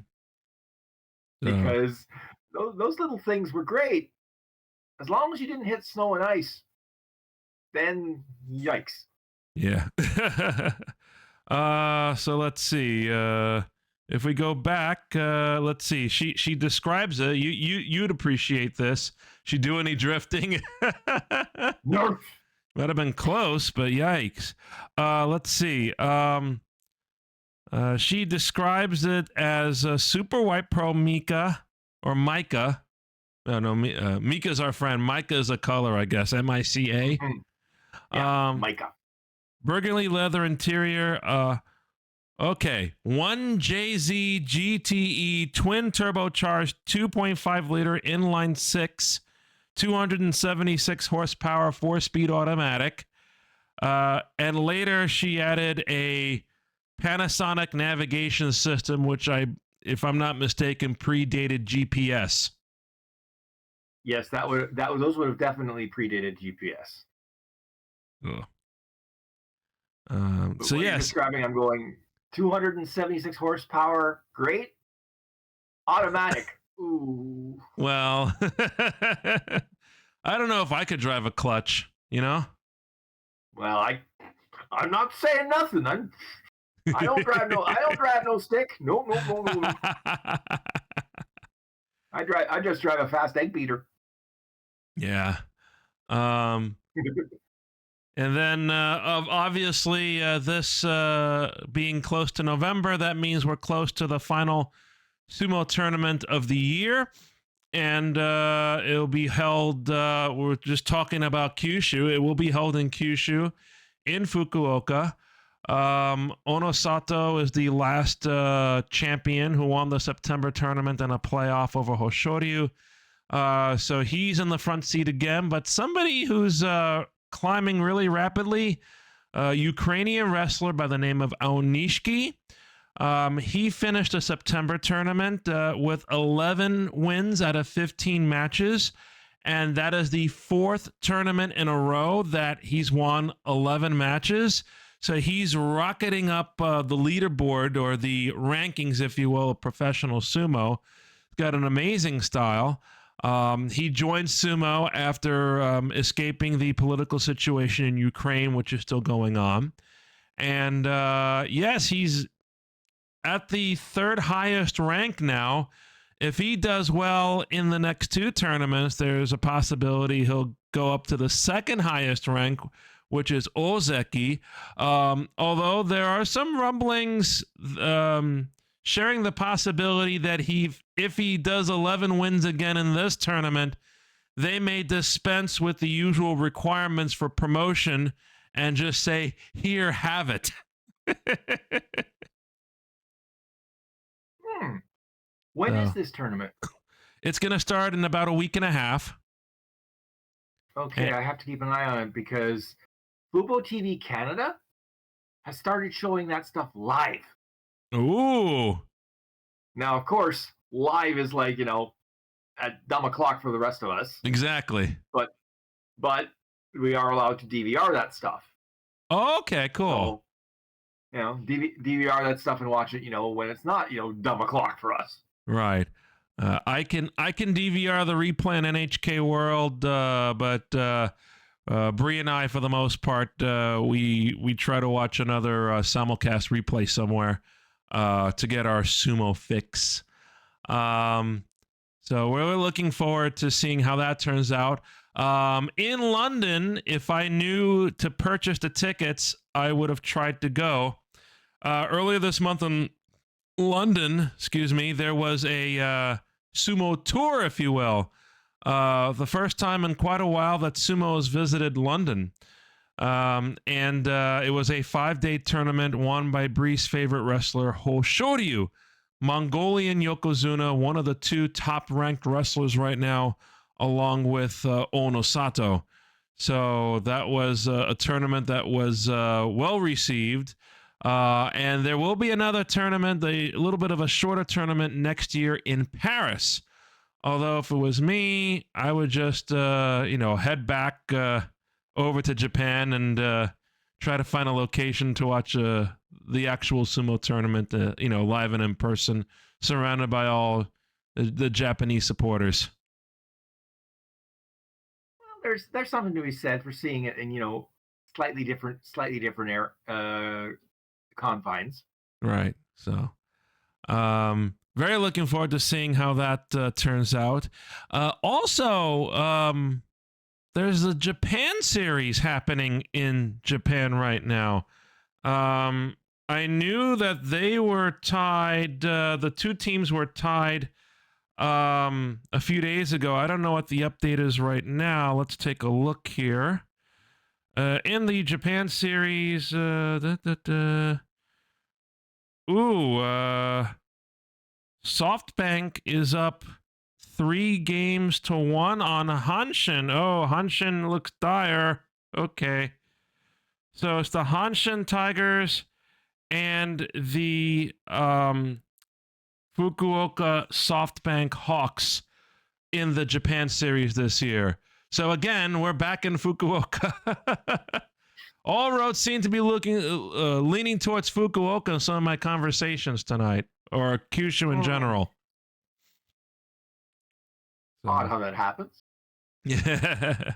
Because those little things were great. As long as you didn't hit snow and ice, then yikes. Yeah. So let's see. If we go back, let's see. She describes it. You'd appreciate this. She do any drifting? No. Might have been close, but yikes. Let's see. She describes it as a Super White Pro Mika or Micah. No, Mika's our friend. Micah is a color, I guess. M-I-C-A. Mm-hmm. Yeah, Micah. Burgundy leather interior. Okay. 1JZ GTE twin turbocharged 2.5 liter inline 6, 276 horsepower, 4-speed automatic. And later she added a Panasonic navigation system, which if I'm not mistaken, predated GPS. Yes, those would have definitely predated GPS. So what yes, you're describing, I'm going 276 horsepower, great. Automatic. Ooh. Well, I don't know if I could drive a clutch, Well, I'm not saying nothing. I don't drive no stick. No. I just drive a fast egg beater. Yeah. And then obviously this being close to November, that means we're close to the final sumo tournament of the year. And it'll be held, we're just talking about Kyushu. It will be held in Kyushu in Fukuoka. Onosato is the last champion who won the September tournament in a playoff over Hoshoryu. So he's in the front seat again, but somebody who's climbing really rapidly, Ukrainian wrestler by the name of Aonishki. He finished a September tournament with 11 wins out of 15 matches, and that is the 4th tournament in a row that he's won 11 matches. So he's rocketing up the leaderboard, or the rankings, if you will, of professional sumo. Got an amazing style. He joined sumo after escaping the political situation in Ukraine, which is still going on. And yes, he's at the 3rd highest rank now. If he does well in the next 2 tournaments, there's a possibility he'll go up to the 2nd highest rank, which is Ozeki. Although there are some rumblings sharing the possibility that if he does 11 wins again in this tournament, they may dispense with the usual requirements for promotion and just say, here, have it. When is this tournament? It's going to start in about a week and a half. Okay, I have to keep an eye on it because Fubo TV Canada has started showing that stuff live. Ooh. Now, of course, live is like, at dumb o'clock for the rest of us. Exactly. But we are allowed to DVR that stuff. Oh, okay, cool. So, DVR that stuff and watch it, when it's not, dumb o'clock for us. Right. I can DVR the replay on NHK World, but Bree and I, for the most part, we try to watch another simulcast replay somewhere to get our sumo fix. So we're looking forward to seeing how that turns out. In London, if I knew to purchase the tickets, I would have tried to go. Earlier this month in London, there was a sumo tour, if you will. The first time in quite a while that sumo has visited London. And it was a 5-day tournament won by Bree's favorite wrestler, Hoshoryu, Mongolian Yokozuna, one of the 2 top-ranked wrestlers right now, along with Ono Sato. So that was a tournament that was well-received. And there will be another tournament, a little bit of a shorter tournament next year in Paris. Although if it was me, I would just, head back over to Japan and try to find a location to watch the actual sumo tournament, live and in person, surrounded by all the Japanese supporters. Well, there's something to be said for seeing it in, slightly different confines. Right. So, very looking forward to seeing how that turns out. Also, there's a Japan series happening in Japan right now. I knew that they were tied. The 2 teams were tied a few days ago. I don't know what the update is right now. Let's take a look here. In the Japan series, SoftBank is up 3-1 on Hanshin. Oh, Hanshin looks dire. Okay. So it's the Hanshin Tigers and the Fukuoka SoftBank Hawks in the Japan series this year. So again, we're back in Fukuoka. All roads seem to be leaning towards Fukuoka in some of my conversations tonight, or Kyushu in general. Odd how that happens. Yeah.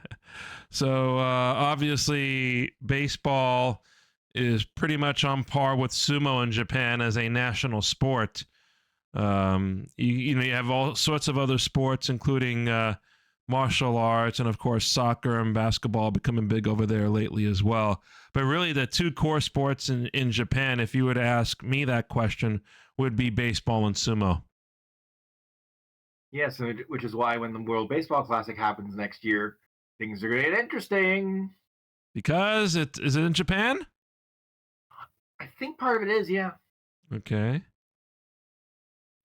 So obviously, baseball is pretty much on par with sumo in Japan as a national sport. You have all sorts of other sports, including martial arts, and of course soccer and basketball becoming big over there lately as well. But really the 2 core sports in Japan, if you were to ask me that question, would be baseball and sumo. Yes, which is why when the World Baseball Classic happens next year, things are going to get interesting. Because is it in Japan? I think part of it is, yeah. Okay.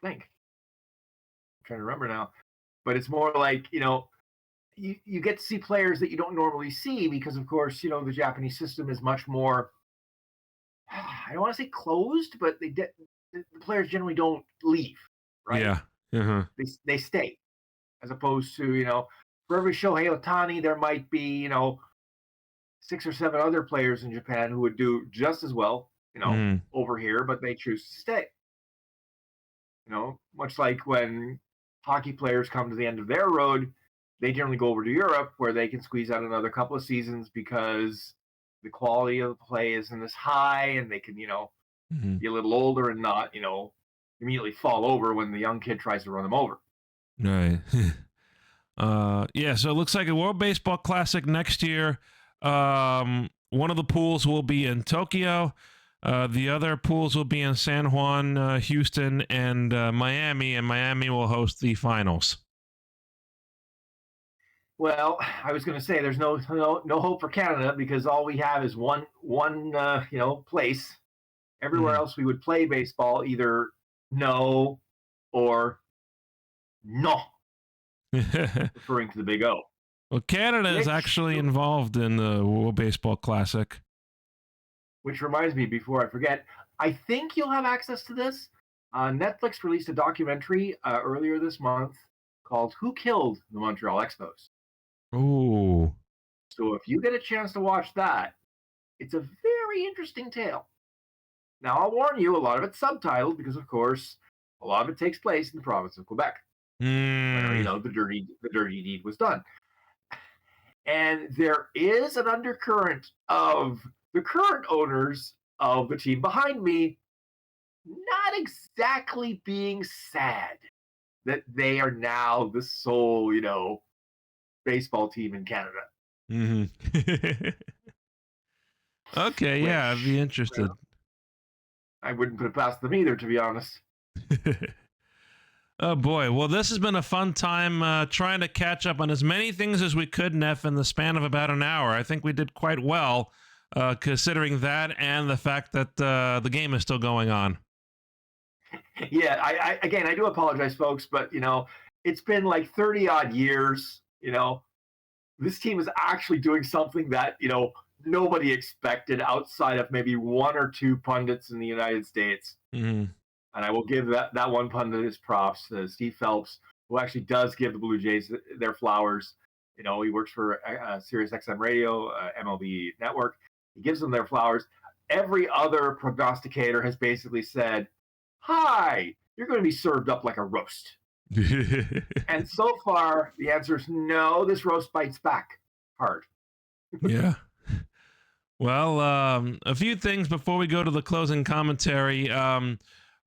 I think. I'm trying to remember now. But it's more like, you get to see players that you don't normally see because, of course, the Japanese system is much more, I don't want to say closed, but the players generally don't leave, right? Yeah. Uh-huh. They stay. As opposed to, for every Shohei Ohtani, there might be, 6 or 7 other players in Japan who would do just as well, over here, but they choose to stay. Much like when hockey players come to the end of their road, they generally go over to Europe where they can squeeze out another couple of seasons because the quality of the play isn't as high and they can, be a little older and not, immediately fall over when the young kid tries to run them over. Right. Yeah, so it looks like a World Baseball Classic next year. One of the pools will be in Tokyo. The other pools will be in San Juan, Houston, and Miami will host the finals. Well, I was going to say there's no hope for Canada because all we have is one place. Everywhere else we would play baseball, either no or no, referring to the Big O. Well, Canada is actually involved in the World Baseball Classic. Which reminds me, before I forget, I think you'll have access to this. Netflix released a documentary earlier this month called "Who Killed the Montreal Expos?" Ooh. So if you get a chance to watch that, it's a very interesting tale. Now, I'll warn you, a lot of it's subtitled because, of course, a lot of it takes place in the province of Quebec, where, the dirty deed was done. And there is an undercurrent of the current owners of the team behind me not exactly being sad that they are now the sole, baseball team in Canada. Mm-hmm. Okay, yeah, I'd be interested. I wouldn't put it past them either, to be honest. Oh boy, well, this has been a fun time trying to catch up on as many things as we could, Neff, in the span of about an hour. I think we did quite well, considering that and the fact that the game is still going on. Yeah, I do apologize, folks, but, it's been like 30 odd years, this team is actually doing something that, nobody expected outside of maybe one or two pundits in the United States. Mm-hmm. And I will give that one pundit his props, Steve Phelps, who actually does give the Blue Jays their flowers. He works for Sirius XM Radio, MLB Network. He gives them their flowers. Every other prognosticator has basically said, "Hi, you're going to be served up like a roast." And so far, the answer is no, this roast bites back hard. Yeah. Well, a few things before we go to the closing commentary.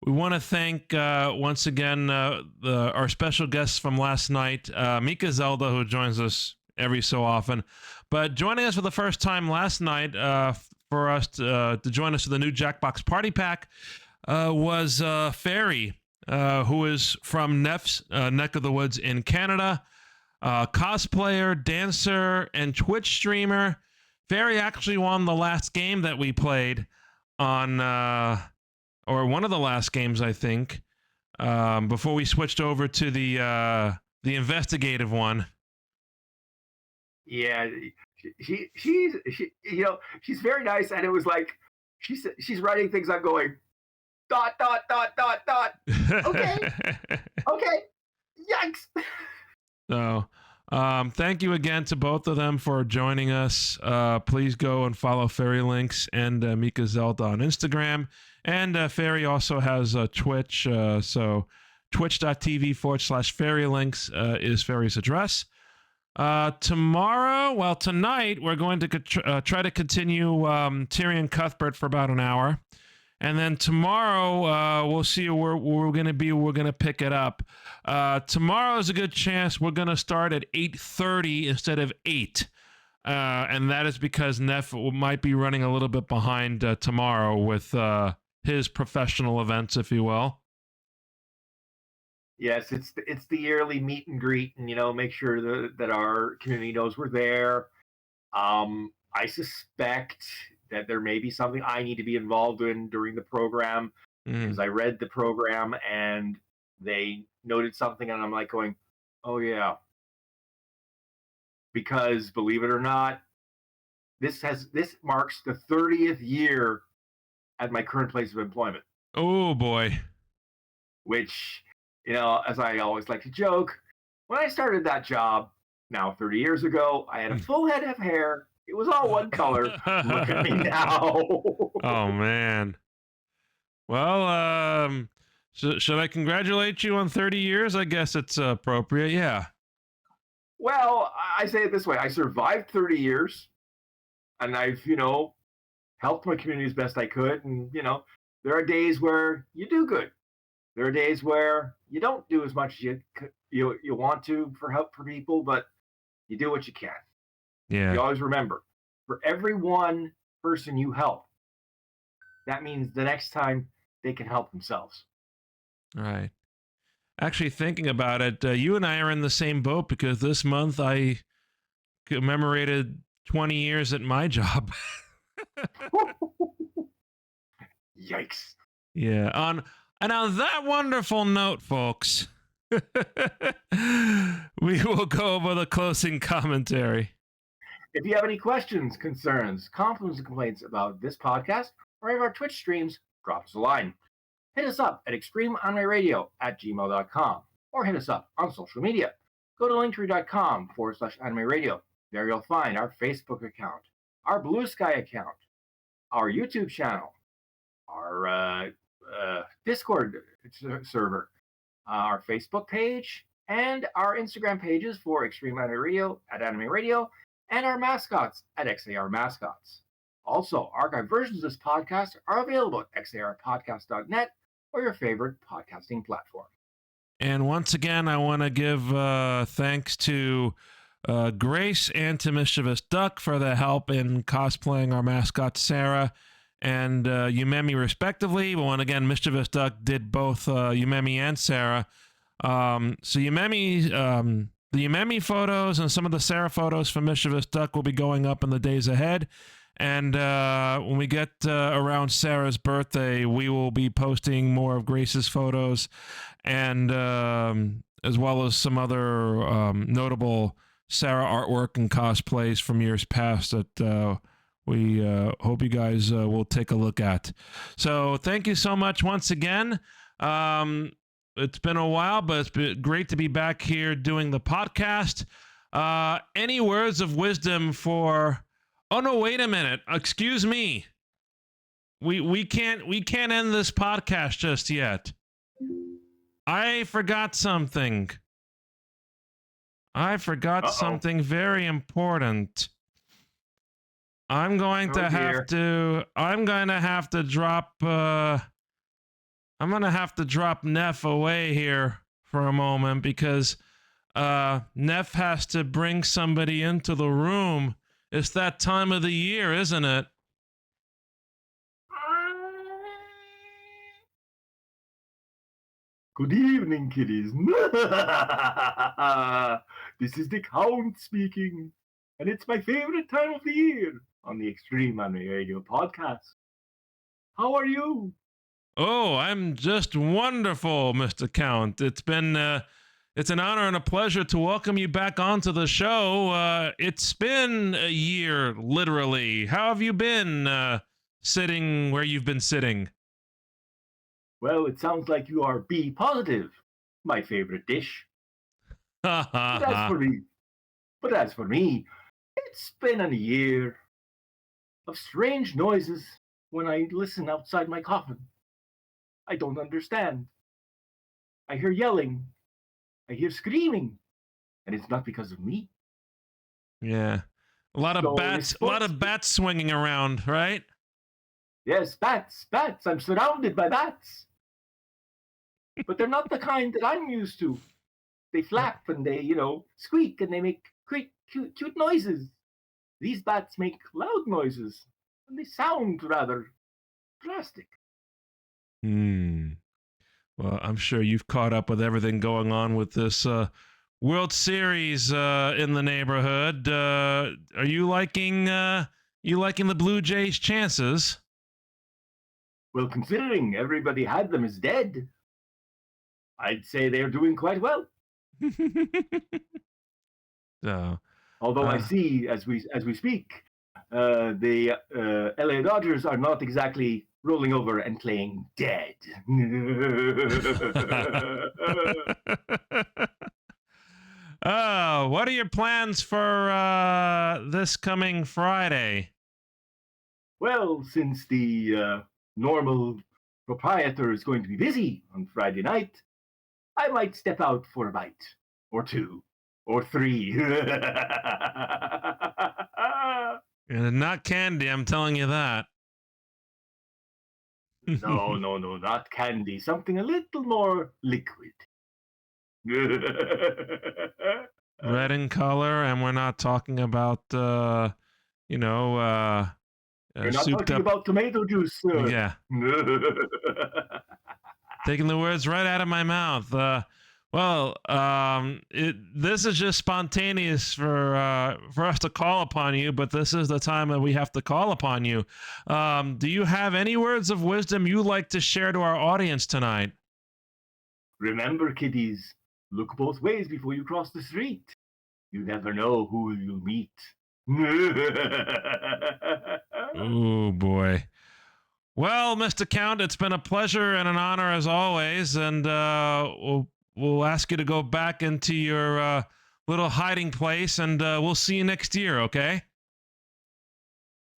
We want to thank, once again, our special guests from last night, Mika Zelda, who joins us every so often. But joining us for the first time last night for us to join us for the new Jackbox Party Pack was Fairy, who is from Neff's neck of the woods in Canada, cosplayer, dancer, and Twitch streamer. Fairy actually won the last game that we played on... or one of the last games, I think, before we switched over to the investigative one. Yeah, she's very nice, and it was like she's writing things. I'm going ... Okay, yikes. So, thank you again to both of them for joining us. Please go and follow Fairy Links and Mika Zelda on Instagram. And Fairy also has Twitch, so twitch.tv/FairyLinks is Fairy's address. Tonight, we're going to try to continue Tyrion Cuthbert for about an hour. And then tomorrow, we'll see where we're going to be. We're going to pick it up. Tomorrow is a good chance we're going to start at 8:30 instead of 8. And that is because Neff might be running a little bit behind tomorrow with... his professional events, if you will. Yes, it's the yearly meet and greet, and make sure that our community knows we're there. I suspect that there may be something I need to be involved in during the program because I read the program and they noted something, and I'm like going, "Oh yeah," because believe it or not, this marks the 30th year at my current place of employment. Oh boy. Which, as I always like to joke, when I started that job now 30 years ago, I had a full head of hair. It was all one color. Look at me now. Oh man. Well, should I congratulate you on 30 years? I guess it's appropriate. Yeah. Well, I say it this way. I survived 30 years and I've, helped my community as best I could. And, there are days where you do good. There are days where you don't do as much as you want to for help for people, but you do what you can. Yeah. You always remember, for every one person you help, that means the next time they can help themselves. Right. Actually, thinking about it, you and I are in the same boat because this month I commemorated 20 years at my job. Yikes. Yeah. And on that wonderful note, folks, we will go over the closing commentary. If you have any questions, concerns, compliments, and complaints about this podcast or any of our Twitch streams, drop us a line. Hit us up at extremeanimeradio@gmail.com or hit us up on social media. Go to linktree.com/anime radio. There you'll find our Facebook account, our Blue Sky account, our YouTube channel, our Discord server, our Facebook page, and our Instagram pages for Extreme Anime Radio at Anime Radio, and our mascots at XAR Mascots. Also, archived versions of this podcast are available at xarpodcast.net or your favorite podcasting platform. And once again, I want to give thanks to Grace and to Mischievous Duck for the help in cosplaying our mascot, Sarah, and Yumemi, respectively. But once again, Mischievous Duck did both Yumemi and Sarah. So Yumemi, the Yumemi photos and some of the Sarah photos from Mischievous Duck will be going up in the days ahead. And when we get around Sarah's birthday, we will be posting more of Grace's photos, and as well as some other notable Sarah artwork and cosplays from years past that we hope you guys will take a look at. So thank you so much once again. It's been a while, but it's been great to be back here doing the podcast. Any words of wisdom for... Oh no, wait a minute. Excuse me. We can't end this podcast just yet. I forgot something. Something very important. I'm going to have to drop Neff away here for a moment because Neff has to bring somebody into the room. It's that time of the year, isn't it? Good evening, kiddies. This is the Count speaking, and it's my favorite time of the year on the Extreme Anime Radio podcast. How are you? Oh, I'm just wonderful, Mr. Count. It's an honor and a pleasure to welcome you back onto the show. It's been a year, literally. How have you been sitting where you've been sitting? Well, it sounds like you are B positive, my favorite dish. But as for me, it's been a year of strange noises when I listen outside my coffin. I don't understand. I hear yelling. I hear screaming, and it's not because of me. Yeah, a lot of bats swinging around, right? Yes, bats. I'm surrounded by bats, but they're not the kind that I'm used to. They flap and they, squeak and they make cute noises. These bats make loud noises, and they sound rather drastic. Well, I'm sure you've caught up with everything going on with this World Series in the neighborhood. Are you liking the Blue Jays' chances? Well, considering everybody had them as dead, I'd say they're doing quite well. Although I see, as we speak, the LA Dodgers are not exactly rolling over and playing dead. What are your plans for this coming Friday? Well, since the normal proprietor is going to be busy on Friday night, I might step out for a bite, or two, or three. Not candy, I'm telling you that. No, not candy. Something a little more liquid. Red in color, and we're not talking about, You're not souped talking up. about tomato juice, sir. Yeah, taking the words right out of my mouth. This is just spontaneous for us to call upon you, but this is the time that we have to call upon you. Do you have any words of wisdom you'd like to share to our audience tonight? Remember, kiddies, look both ways before you cross the street. You never know who you'll meet. Oh, boy. Well, Mr. Count, it's been a pleasure and an honor as always, and we'll ask you to go back into your little hiding place, and we'll see you next year, okay?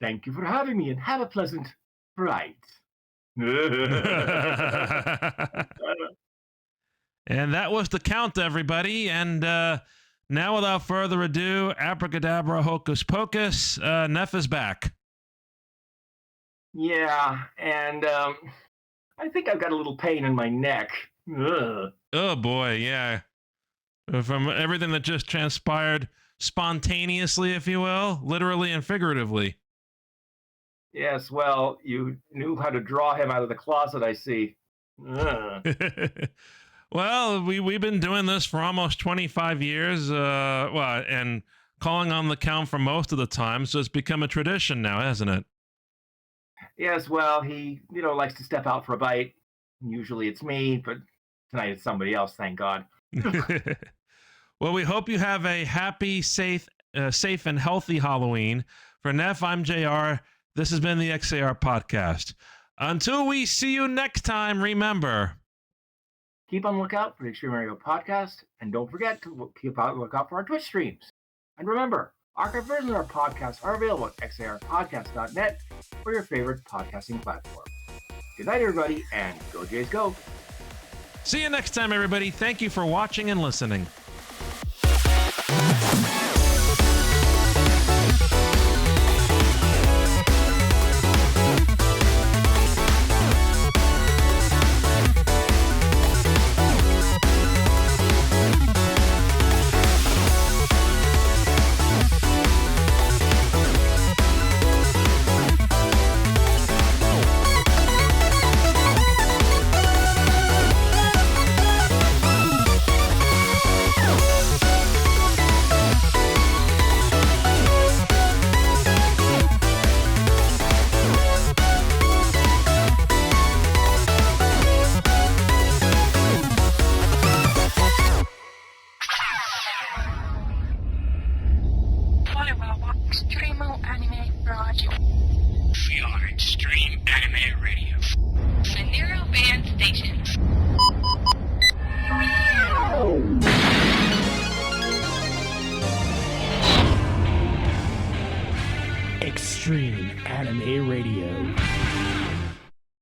Thank you for having me, and have a pleasant ride. And that was the Count, everybody, and now without further ado, abracadabra, hocus pocus, Neff is back. Yeah, and I think I've got a little pain in my neck. Ugh. Oh, boy, yeah. From everything that just transpired spontaneously, if you will, literally and figuratively. Yes, well, you knew how to draw him out of the closet, I see. Well, we've been doing this for almost 25 years, and calling on the Count for most of the time, so it's become a tradition now, hasn't it? Yes, well, he, likes to step out for a bite. Usually it's me, but tonight it's somebody else, thank God. Well, we hope you have a happy, safe, and healthy Halloween. For Neff, I'm JR. This has been the XAR Podcast. Until we see you next time, remember... Keep on the lookout for the Extreme Radio Podcast, and don't forget to keep on the lookout for our Twitch streams. And remember, archived versions of our podcasts are available at xarpodcast.net or your favorite podcasting platform. Good night, everybody, and go Jays go! See you next time, everybody. Thank you for watching and listening. We are Extreme Anime Radio. The Nero Band Station. Extreme Anime Radio.